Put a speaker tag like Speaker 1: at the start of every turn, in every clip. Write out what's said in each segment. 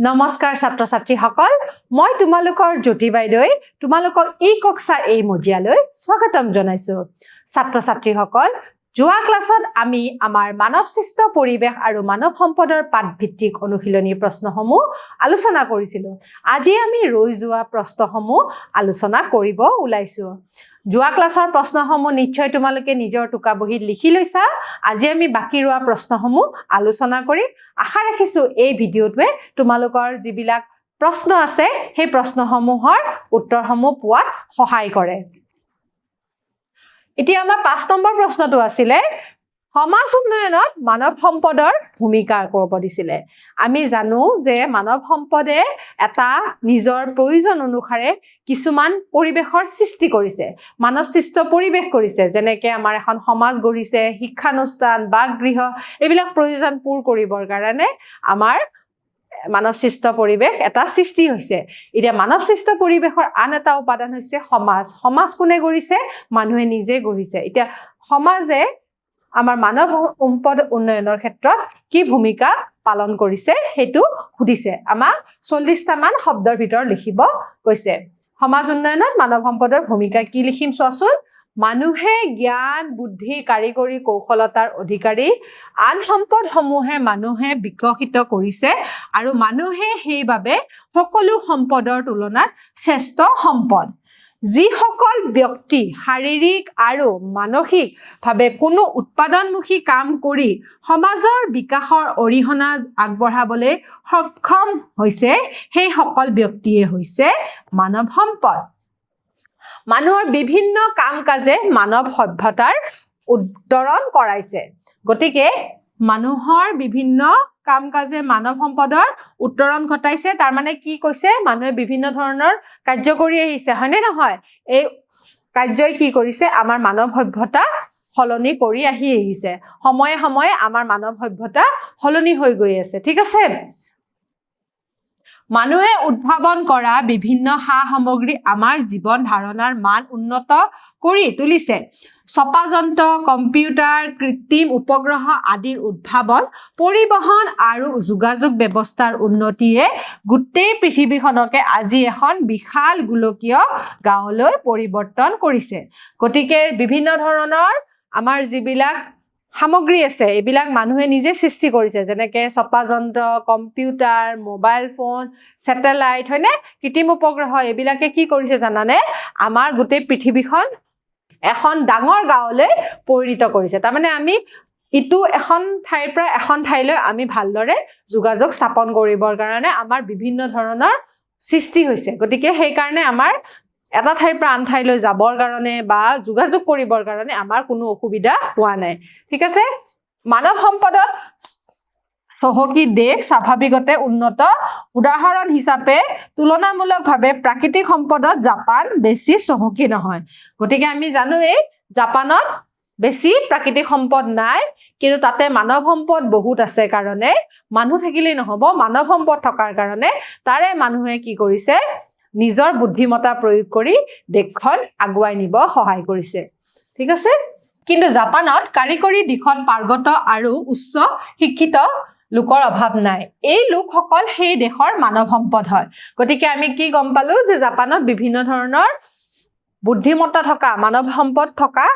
Speaker 1: নমস্কাৰ ছাত্ৰ ছাত্ৰীসকল মই তোমালোকৰ জ্যোতি বাইদেউ তোমালোকক এই কক্ষাৰ এই মজিয়ালৈ স্বাগতম জনাইছো ছাত্ৰ ছাত্ৰীসকল যোৱা ক্লাছত আমি আমাৰ মানৱ সৃষ্ট পৰিবেশ আৰু মানৱ সম্পদৰ পাঠ ভিত্তিক অনুশীলনী প্ৰশ্নসমূহ আলোচনা কৰিছিলো আজি আমি ৰৈ যোৱা প্ৰশ্নসমূহ আলোচনা কৰিব ওলাইছো যোৱা ক্লাছৰ প্ৰশ্নসমূহ নিশ্চয় তোমালোকে নিজৰ টুকা বহিত লিখি লৈছা আজি আমি বাকি ৰোৱা প্ৰশ্নসমূহ আলোচনা কৰিম আশা ৰাখিছো এই ভিডিঅ'টোৱে তোমালোকৰ যিবিলাক প্ৰশ্ন আছে সেই প্ৰশ্নসমূহৰ উত্তৰসমূহ পোৱাত সহায় কৰে এতিয়া আমাৰ 5 নম্বৰ প্ৰশ্নটো আছিল সমাজ উন্নয়নত মানৱ সম্পদৰ ভূমিকা ক'ব দিছিলে আমি জানো যে মানৱ সম্পদে এটা নিজৰ প্ৰয়োজন অনুসাৰে কিছুমান পৰিবেশৰ সৃষ্টি কৰিছে মানৱ সৃষ্ট পৰিবেশ কৰিছে যেনেকৈ আমাৰ এখন সমাজ গঢ়িছে শিক্ষানুষ্ঠান বাসগৃহ এইবিলাক প্ৰয়োজন পূৰ কৰিবৰ কাৰণে আমাৰ মানৱ সৃষ্ট পৰিবেশ এটা সৃষ্টি হৈছে এতিয়া মানৱ সৃষ্ট পৰিবেশৰ আন এটা উপাদান হৈছে সমাজ কোনে গঢ়িছে মানুহে নিজে গঢ়িছে এতিয়া সমাজে আমাৰ মানৱ সম্পদ উন্নয়নৰ ক্ষেত্ৰত কি ভূমিকা পালন কৰিছে হেতু সুধিছে আমাক 40টা মান শব্দৰ ভিতৰত লিখিব কৈছে সমাজ উন্নয়নত মানৱ সম্পদৰ ভূমিকা কি লিখিম চোৱাচোন মানুহে জ্ঞান বুদ্ধি কাৰিকৰী কৌশলতাৰ অধিকাৰী আন সম্পদসমূহে মানুহে বিকশিত কৰিছে আৰু মানুহে সেইবাবে সকলো সম্পদৰ তুলনাত শ্ৰেষ্ঠ সম্পদ যিসকল ব্যক্তি শাৰীৰিক আৰু মানসিকভাৱে কোনো উৎপাদনমুখী কাম কৰি সমাজৰ বিকাশৰ অৰিহণা আগবঢ়াবলৈ সক্ষম হৈছে সেই সকল ব্যক্তিয়ে হৈছে মানৱ সম্পদ মানুহৰ বিভিন্ন কাম-কাজে মানৱ সভ্যতাৰ উত্তৰণ কৰাইছে গতিকে মানুহৰ বিভিন্ন কাম-কাজে মানৱ সম্পদৰ উত্তৰণ ঘটাইছে তাৰ মানে কি কৈছে মানুহে বিভিন্ন ধৰণৰ কাৰ্য কৰি আহিছে হয়নে নহয় এই কাৰ্যই কি কৰিছে আমাৰ মানৱ সভ্যতা সলনি কৰি আহিছে সময়ে সময়ে আমাৰ মানৱ সভ্যতা সলনি হৈ গৈ আছে ঠিক আছে মানুহে উদ্ভাৱন কৰা বিভিন্ন সা-সামগ্ৰী আমাৰ জীৱন ধাৰণাৰ মান উন্নত কৰি তুলিছে ছপা যন্ত্ৰ কম্পিউটাৰ কৃত্ৰিম উপগ্ৰহ আদিৰ উদ্ভাৱন পৰিবহন আৰু যোগাযোগ ব্যৱস্থাৰ উন্নতিয়ে গোটেই পৃথিৱীখনকে আজি এখন বিশাল গোলকীয় গাঁৱলৈ পৰিৱৰ্তন কৰিছে গতিকে বিভিন্ন ধৰণৰ আমাৰ যিবিলাক সামগ্ৰী আছে এইবিলাক মানুহে নিজে সৃষ্টি কৰিছে যেনেকৈ ছপা যন্ত্ৰ কম্পিউটাৰ মোবাইল ফোন স্যাটেলাইট হয়নে কৃত্ৰিম উপগ্ৰহ এইবিলাকে কি কৰিছে জানানে আমাৰ গোটেই পৃথিৱীখন এখন ডাঙৰ গাঁৱলৈ পৰিণত কৰিছে তাৰমানে আমি ইটো এখন ঠাইৰ পৰা এখন ঠাইলৈ আমি ভালদৰে যোগাযোগ স্থাপন কৰিবৰ কাৰণে আমাৰ বিভিন্ন ধৰণৰ সৃষ্টি হৈছে গতিকে সেই কাৰণে আমাৰ এটা ঠাইৰ পৰা আন ঠাইলৈ যাবৰ কাৰণে বা যোগাযোগ কৰিবৰ কাৰণে আমাৰ কোনো অসুবিধা হোৱা নাই ঠিক আছে মানৱ সম্পদত চহকী দেশ স্বাভাৱিকতে উন্নত উদাহৰণ হিচাপে তুলনামূলকভাৱে প্ৰাকৃতিক সম্পদত জাপান বেছি চহকী নহয় গতিকে আমি জানো এই জাপানত বেছি প্ৰাকৃতিক সম্পদ নাই কিন্তু তাতে মানৱ সম্পদ বহুত আছে কাৰণে মানুহ থাকিলেই নহব মানৱ সম্পদ থকাৰ কাৰণে তাৰে মানুহে কি কৰিছে নিজৰ বুদ্ধিমতা প্ৰয়োগ কৰি দেশখন আগুৱাই নিব সহায় কৰিছে ঠিক আছে কিন্তু জাপানত কাৰিকৰী দিশত পাৰ্গত আৰু উচ্চ শিক্ষিত লোকৰ অভাৱ নাই এই লোকসকল সেই দেশৰ মানৱ সম্পদ হয় গতিকে আমি কি গম পালো যে জাপানত বিভিন্ন ধৰণৰ বুদ্ধিমত্তা থকা মানৱ সম্পদ থকা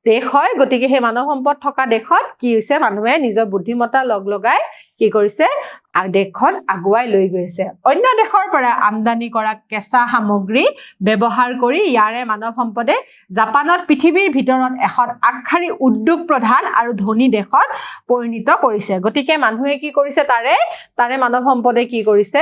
Speaker 1: দেশ হয় গতিকে সেই মানৱ সম্পদ থকা দেশত কি হৈছে মানুহে নিজৰ বুদ্ধিমত্তা লগাই কি কৰিছে দেশখন আগুৱাই লৈ গৈছে অন্য দেশৰ পৰা আমদানি কৰা কেঁচা সামগ্ৰী ব্যৱহাৰ কৰি ইয়াৰে মানৱ সম্পদে জাপানত পৃথিৱীৰ ভিতৰত এখন আগশাৰী উদ্যোগ প্ৰধান আৰু ধনী দেশত পৰিণত কৰিছে গতিকে মানুহে কি কৰিছে তাৰে মানৱ সম্পদে কি কৰিছে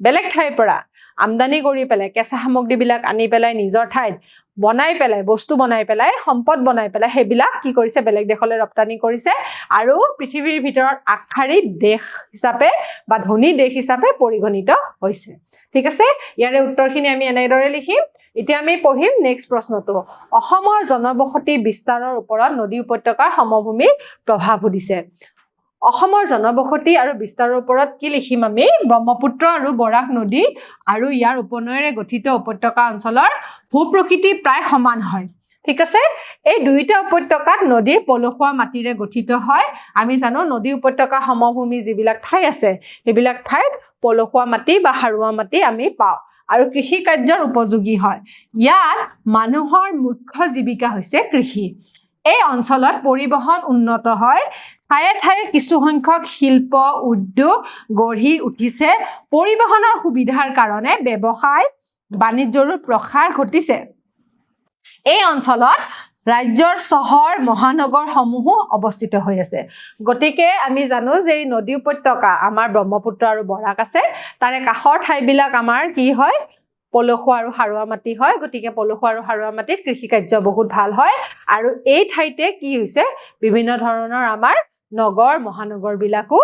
Speaker 1: বেলেগ ঠাইৰ পৰা আমদানি কৰি পেলাই কেঁচা সামগ্ৰীবিলাক আনি পেলাই নিজৰ ঠাইত বনাই পেলাই বস্তু বনাই পেলাই সম্পদ বনাই পেলাই সেইবিলাক কি কৰিছে বেলেগ দেশলৈ ৰপ্তানি কৰিছে আৰু পৃথিৱীৰ ভিতৰত আগশাৰী দেশ হিচাপে বা ধনী দেশ হিচাপে পৰিগণিত হৈছে ঠিক আছে ইয়াৰে উত্তৰখিনি আমি এনেদৰে লিখিম এতিয়া আমি পঢ়িম নেক্সট প্ৰশ্নটো অসমৰ জনবসতি বিস্তাৰৰ ওপৰত নদী উপত্যকাৰ সমভূমিৰ প্ৰভাৱ সুধিছে অসমৰ জনবসতি আৰু বিস্তাৰৰ ওপৰত কি লিখিম আমি ব্ৰহ্মপুত্ৰ আৰু বৰাক নদী আৰু ইয়াৰ উপনৈৰে গঠিত উপত্যকা অঞ্চলৰ ভূপ্ৰকৃতি প্ৰায় সমান হয় ঠিক আছে এই দুইটা উপত্যকাত নদীৰ পলসুৱা মাটিৰে গঠিত হয় আমি জানো নদী উপত্যকা সমভূমি যিবিলাক ঠাই আছে সেইবিলাক ঠাইত পলসুৱা মাটি বা হাৰুৱা মাটি আমি পাওঁ আৰু কৃষি কাৰ্যৰ উপযোগী হয় ইয়াত মানুহৰ মুখ্য জীৱিকা হৈছে কৃষি এই অঞ্চলত পৰিবহন উন্নত হয় ঠায়ে ঠায়ে কিছু সংখ্যক শিল্প উদ্যোগ গঢ়ি উঠিছে পৰিবহনৰ সুবিধাৰ কাৰণে ব্যৱসায় বাণিজ্যৰো প্ৰসাৰ ঘটিছে এই অঞ্চলত ৰাজ্যৰ চহৰ মহানগৰসমূহো অৱস্থিত হৈ আছে গতিকে আমি জানো যে এই নদী উপত্যকা আমাৰ ব্ৰহ্মপুত্ৰ আৰু বৰাক আছে তাৰে কাষৰ ঠাইবিলাক আমাৰ কি হয় পলসুৱা আৰু হাৰুৱা মাটি হয় গতিকে পলসুৱা আৰু হাৰুৱা মাটিত কৃষি কাৰ্য বহুত ভাল হয় আৰু এই ঠাইতে কি হৈছে বিভিন্ন ধৰণৰ আমাৰ নগৰ মহানগৰ বিলাকো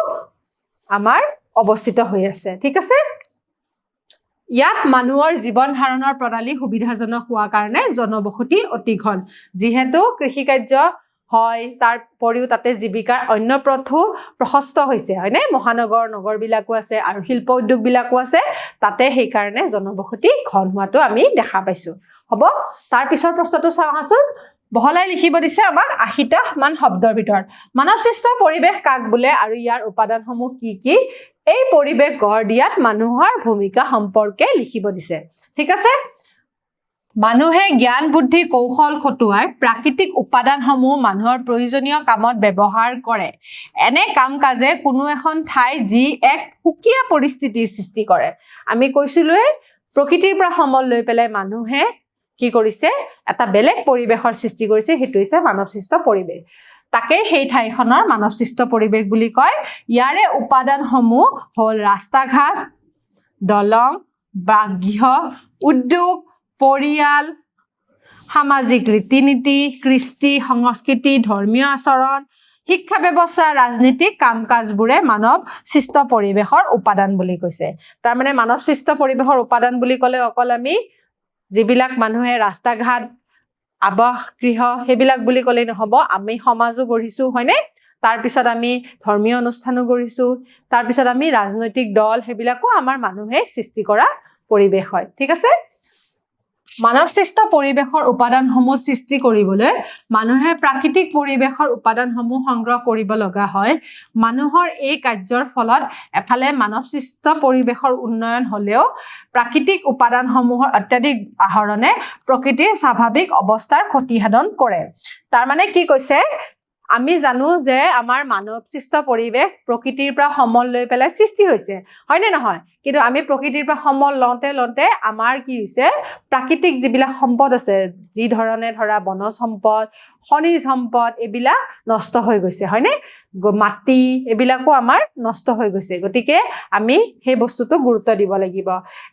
Speaker 1: আমাৰ অৱস্থিত হৈ আছে ঠিক আছে ইয়াত মানুহৰ জীৱন ধাৰণৰ প্ৰণালী সুবিধাজনক হোৱাৰ কাৰণে জনবসতি অতি ঘন যিহেতু কৃষি কাৰ্য হয় তাৰ পৰিও তাতে জীৱিকাৰ অন্য পথো প্ৰশস্ত হৈছে হয়নে মহানগৰ নগৰ বিলাকো আছে আৰু শিল্প উদ্যোগ বিলাকো আছে তাতে সেই কাৰণে জনবসতি ঘন হোৱাটো আমি দেখা পাইছো হ'ব তাৰ পিছৰ প্ৰশ্নটো চাওঁচোন বহলাই লিখিব দিছে আমাক 80টা মান শব্দৰ ভিতৰত মানৱ সৃষ্ট পৰিৱেশ কাক বোলে আৰু ইয়াৰ উপাদানসমূহ কি কি এই পৰিৱেশ গঢ় দিয়াত মানুহৰ ভূমিকা সম্পৰ্কে লিখিব দিছে ঠিক আছে মানুহে জ্ঞান বুদ্ধি কৌশল খটুৱাই প্ৰাকৃতিক উপাদানসমূহ মানুহৰ প্ৰয়োজনীয় কামত ব্যৱহাৰ কৰে এনে কাম কাজে কোনো এখন ঠাই যি এক সুকীয়া পৰিস্থিতিৰ সৃষ্টি কৰে আমি কৈছিলোৱে প্ৰকৃতিৰ পৰা সমল লৈ পেলাই মানুহে কি কৰিছে এটা বেলেগ পৰিৱেশৰ সৃষ্টি কৰিছে হেতু হৈছে মানৱ সৃষ্ট পৰিৱেশ তাকে সেই ঠাইখনৰ মানৱ সৃষ্ট পৰিৱেশ বুলি কয় ইয়াৰে উপাদানসমূহ হ'ল ৰাস্তা ঘাট দলং বাগৃহ উদ্যোগ পৰিয়াল সামাজিক ৰীতি-নীতি কৃষ্টি সংস্কৃতি ধৰ্মীয় আচৰণ শিক্ষা ব্যৱস্থা ৰাজনীতিক কাম-কাজবোৰে মানৱ সৃষ্ট পৰিৱেশৰ উপাদান বুলি কৈছে তাৰ মানে মানৱ সৃষ্ট পৰিৱেশৰ উপাদান বুলি ক'লে অকল আমি যিবিলাক মানুহে ৰাস্তা ঘাট আৱাস গৃহ সেইবিলাক বুলি ক'লেই নহব আমি সমাজো গঢ়িছো হয়নে তাৰ পিছত আমি ধৰ্মীয় অনুষ্ঠানো গঢ়িছো তাৰ পিছত আমি ৰাজনৈতিক দল সেইবিলাকো আমাৰ মানুহে সৃষ্টি কৰা পৰিৱেশ হয় ঠিক আছে মানৱ সৃষ্ট পৰিৱেশৰ উপাদানসমূহ সৃষ্টি কৰিবলৈ মানুহে প্ৰাকৃতিক পৰিৱেশৰ উপাদানসমূহ সংগ্ৰহ কৰিব লগা হয় মানুহৰ এই কাৰ্যৰ ফলত এফালে মানৱ সৃষ্ট পৰিৱেশৰ উন্নয়ন হলেও প্ৰাকৃতিক উপাদানসমূহৰ অত্যাধিক আহৰণে প্ৰকৃতিৰ স্বাভাৱিক অৱস্থাৰ ক্ষতিসাধন কৰে তাৰ মানে কি কৈছে আমি জানো যে আমাৰ মানৱ সৃষ্ট পৰিৱেশ প্ৰকৃতিৰ পৰা সমল লৈ পেলাই সৃষ্টি হৈছে হয় নে নহয় কিন্তু আমি প্ৰকৃতিৰ পৰা সমল লওঁতে আমাৰ কি হৈছে প্ৰাকৃতিক যিবিলাক সম্পদ আছে যি ধৰণে ধৰা বনজ সম্পদ খনিজ সম্পদ এইবিলাক নষ্ট হৈ গৈছে হয়নে মাটি এইবিলাকো আমাৰ নষ্ট হৈ গৈছে গতিকে আমি সেই বস্তুটো গুৰুত্ব দিব লাগিব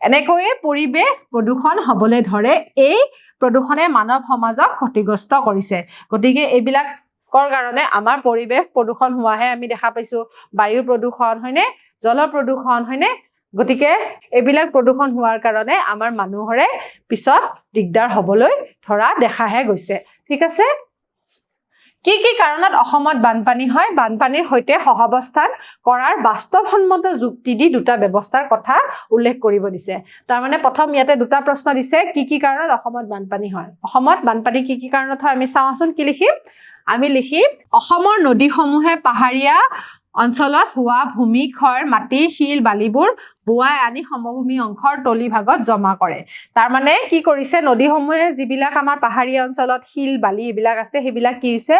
Speaker 1: এনেকৈয়ে পৰিৱেশ প্ৰদূষণ হ'বলৈ ধৰে এই প্ৰদূষণে মানৱ সমাজক ক্ষতিগ্ৰস্ত কৰিছে গতিকে এইবিলাক কাৰণে আমাৰ পৰিৱেশ প্ৰদূষণ হোৱাহে আমি দেখা পাইছো বায়ু প্ৰদূষণ হয়নে জল প্ৰদূষণ হয়নে গতিকে এইবিলাক প্ৰদূষণ হোৱাৰ কাৰণে আমাৰ মানুহৰে পিছত দিগদাৰ হ'বলৈ ধৰা দেখাহে গৈছে ঠিক আছে কি কি কাৰণত অসমত বানপানী হয় বানপানীৰ সৈতে সহাৱস্থান কৰাৰ বাস্তৱসন্মত যুক্তি দি দুটা ব্যৱস্থাৰ কথা উল্লেখ কৰিব দিছে তাৰ মানে প্ৰথম ইয়াতে দুটা প্ৰশ্ন দিছে কি কি কাৰণত অসমত বানপানী হয় অসমত বানপানী কি কি কাৰণত হয় আমি চাওঁচোন কি লিখিম আমি লিখিম অসমৰ নদীসমূহে পাহাৰীয়া অঞ্চলত হোৱা ভূমিক্ষয় মাটি শিল বালিবোৰ বুৱাই আনি সমভূমি অংশৰ তলি ভাগত জমা কৰে তাৰ মানে কি কৰিছে নদীসমূহে যিবিলাক আমাৰ পাহাৰীয়া অঞ্চলত শিল বালি এইবিলাক আছে সেইবিলাক কি হৈছে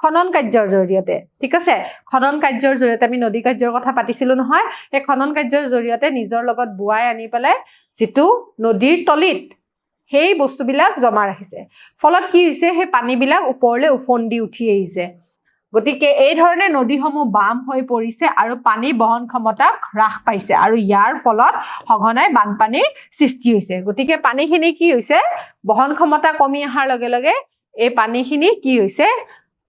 Speaker 1: খনন কাৰ্যৰ জৰিয়তে ঠিক আছে খনন কাৰ্যৰ জৰিয়তে আমি নদী কাৰ্যৰ কথা পাতিছিলো নহয় এই খনন কাৰ্যৰ জৰিয়তে নিজৰ লগত বুৱাই আনি পেলাই যিটো নদীৰ তলিত সেই বস্তুবিলাক জমা ৰাখিছে ফলত কি হৈছে সেই পানীবিলাক ওপৰলৈ উফন্দি উঠি আহিছে গতিকে এই ধৰণে নদীসমূহ বাম হৈ পৰিছে আৰু পানী বহন ক্ষমতা হ্ৰাস পাইছে আৰু ইয়াৰ ফলত সঘনাই বানপানীৰ সৃষ্টি হৈছে গতিকে পানীখিনি কি হৈছে বহন ক্ষমতা কমি অহাৰ লগে লগে এই পানীখিনি কি হৈছে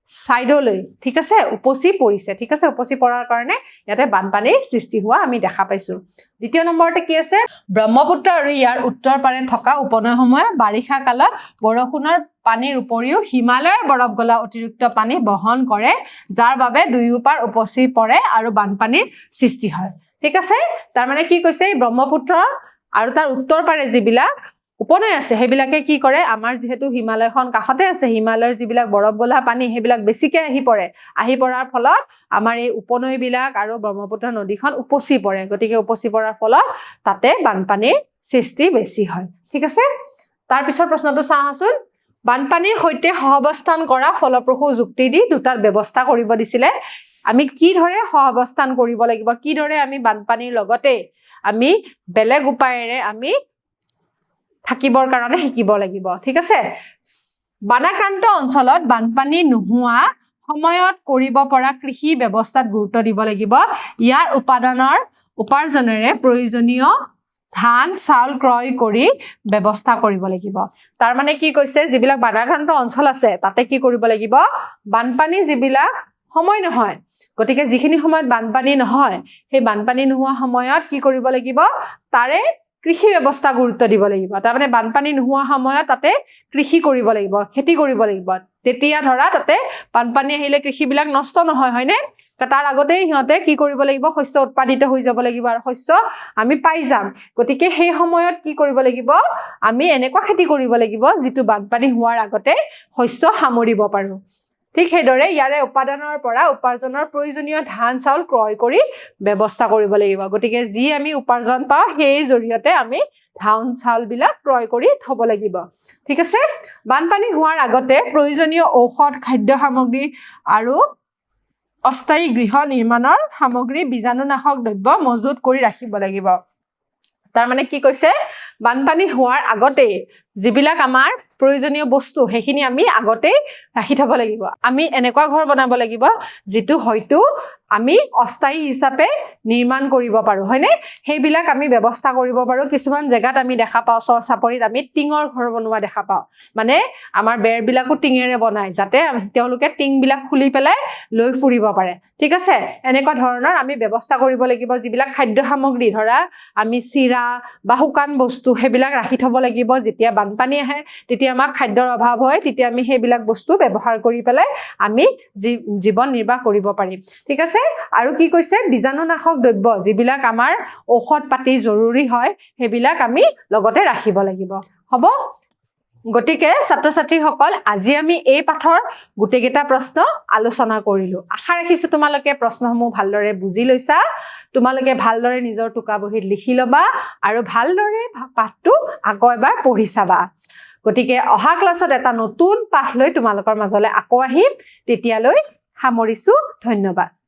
Speaker 1: সাইডলৈ ঠিক আছে উপচি পৰিছে ঠিক আছে উপচি পৰাৰ কাৰণে ইয়াতে বানপানীৰ সৃষ্টি হোৱা আমি দেখা পাইছো দ্বিতীয় নম্বৰতে কি আছে ব্ৰহ্মপুত্ৰ আৰু ইয়াৰ উত্তৰ পাৰে থকা উপনৈসমূহে বাৰিষা কালত বৰষুণৰ পানীৰ উপৰিও হিমালয়ৰ বৰফ গলা অতিৰিক্ত পানী বহন কৰে যাৰ বাবে দুয়োপাৰ উপচি পৰে আৰু বানপানীৰ সৃষ্টি হয় ঠিক আছে তাৰ মানে কি কৈছে ব্ৰহ্মপুত্ৰ আৰু তাৰ উত্তৰ পাৰে যিবিলাক উপনৈ আছে সেইবিলাকে কি কৰে আমাৰ যেহেতু হিমালয়খন কাষতে আছে হিমালয়ৰ যিবিলাক বৰফ গলা পানী সেইবিলাক বেছিকে আহি পৰাৰ ফলত আমাৰ এই উপনৈবিলাক আৰু ব্ৰহ্মপুত্ৰ নদীখন উপচি পৰে গতিকে উপচি পৰাৰ ফলত তাতে বানপানীৰ সৃষ্টি বেছি হয় ঠিক আছে তাৰ পিছৰ প্ৰশ্নটো চাওঁচোন বানপানীৰ সৈতে সহাৱস্থান কৰা ফলপ্ৰসূ যুক্তি দি দুটা ব্যৱস্থা কৰিব দিছিলে আমি কি ধৰে সহাৱস্থান কৰিব লাগিব কি ধৰে আমি বানপানীৰ লগতে আমি বেলেগ উপায়েৰে আমি থাকিবৰ কাৰণে শিকিব লাগিব ঠিক আছে বানাক্ৰান্ত অঞ্চলত বানপানী নোহোৱা সময়ত কৰিব পৰা কৃষি ব্যৱস্থাত গুৰুত্ব দিব লাগিব ইয়াৰ উপাৰ্জনেৰে প্ৰয়োজনীয় ধান চাউল ক্ৰয় কৰি ব্যৱস্থা কৰিব লাগিব তাৰ মানে কি কৈছে যিবিলাক বানাক্ৰান্ত অঞ্চল আছে তাতে কি কৰিব লাগিব বানপানী যিবিলাক সময় নহয় গতিকে যিখিনি সময়ত বানপানী নহয় সেই বানপানী নোহোৱা সময়ত কি কৰিব লাগিব তাৰে কৃষি ব্যৱস্থা গুৰুত্ব দিব লাগিব তাৰ মানে বানপানী নোহোৱা সময়ত তাতে কৃষি কৰিব লাগিব খেতি কৰিব লাগিব তেতিয়া ধৰা তাতে বানপানী আহিলে কৃষিবিলাক নষ্ট নহয় হয়নে তাৰ আগতেই সিহঁতে কি কৰিব লাগিব শস্য উৎপাদিত হৈ যাব লাগিব আৰু শস্য আমি পাই যাম গতিকে সেই সময়ত কি কৰিব লাগিব আমি এনেকুৱা খেতি কৰিব লাগিব যিটো বানপানী হোৱাৰ আগতে শস্য সামৰিব পাৰো ঠিক সেইদৰে ইয়াৰে উপাদানৰ পৰা উপাৰ্জনৰ প্ৰয়োজনীয় ধান চাউল ক্ৰয় কৰি ব্যৱস্থা কৰিব লাগিব গতিকে যি আমি উপাৰ্জন পাওঁ সেই জৰিয়তে আমি ধান চাউলবিলাক ক্ৰয় কৰি থব লাগিব ঠিক আছে বানপানী হোৱাৰ আগতে প্ৰয়োজনীয় ঔষধ খাদ্য সামগ্ৰী আৰু অস্থায়ী গৃহ নিৰ্মাণৰ সামগ্ৰী বীজাণুনাশক দ্ৰব্য মজুত কৰি ৰাখিব লাগিব তাৰ মানে কি কৈছে বানপানী হোৱাৰ আগতে যিবিলাক আমাৰ প্ৰয়োজনীয় বস্তু সেইখিনি আমি আগতে ৰাখি থব লাগিব আমি এনেকুৱা ঘৰ বনাব লাগিব যেটো হয়তো আমি অস্থায়ী হিচাপে নিৰ্মাণ কৰিব পাৰো হয়নে সেইবিলাক আমি ব্যৱস্থা কৰিব পাৰো কিছুমান জায়গাত আমি দেখা পাওঁ চৰচাপৰিত আমি টিঙৰ ঘৰ বনোৱা দেখা পাওঁ মানে আমাৰ বেৰবিলাকো টিঙেৰে বনায় যাতে তেওঁলোকে টিংবিলাক খুলি পেলাই লৈ ফুৰিব পাৰে ঠিক আছে এনেকুৱা ধৰণৰ আমি ব্যৱস্থা কৰিব লাগিব যিবিলাক খাদ্য সামগ্ৰী ধৰা আমি চিৰা বা শুকান বস্তু সেইবিলাক ৰাখি থব লাগিব যেতিয়া বানপানী আহে তেতিয়া আমাক খাদ্যৰ অভাৱ হয় তেতিয়া আমি সেইবিলাক বস্তু ব্যৱহাৰ কৰি পেলাই আমি জীৱন নিৰ্বাহ কৰিব পাৰিম ঠিক আছে আৰু কি কৈছে বীজাণুনাশক দ্ৰব্য যিবিলাক আমাৰ ঔষধ পাতি জৰুৰী হয় সেইবিলাক আমি লগতে ৰাখিব লাগিব হ'ব গতিকে ছাত্ৰ ছাত্ৰীসকল আজি আমি এই পাঠৰ গোটেইকেইটা প্ৰশ্ন আলোচনা কৰিলো আশা ৰাখিছো তোমালোকে প্ৰশ্নসমূহ ভালদৰে বুজি লৈছা তোমালোকে ভালদৰে নিজৰ টুকা বহীত লিখি লবা আৰু ভালদৰে পাঠটো আকৌ এবাৰ পঢ়ি চাবা গতিকে অহা ক্লাছত এটা নতুন পাঠ লৈ তোমালোকৰ মাজলৈ আকৌ আহিম তেতিয়ালৈ সামৰিছো ধন্যবাদ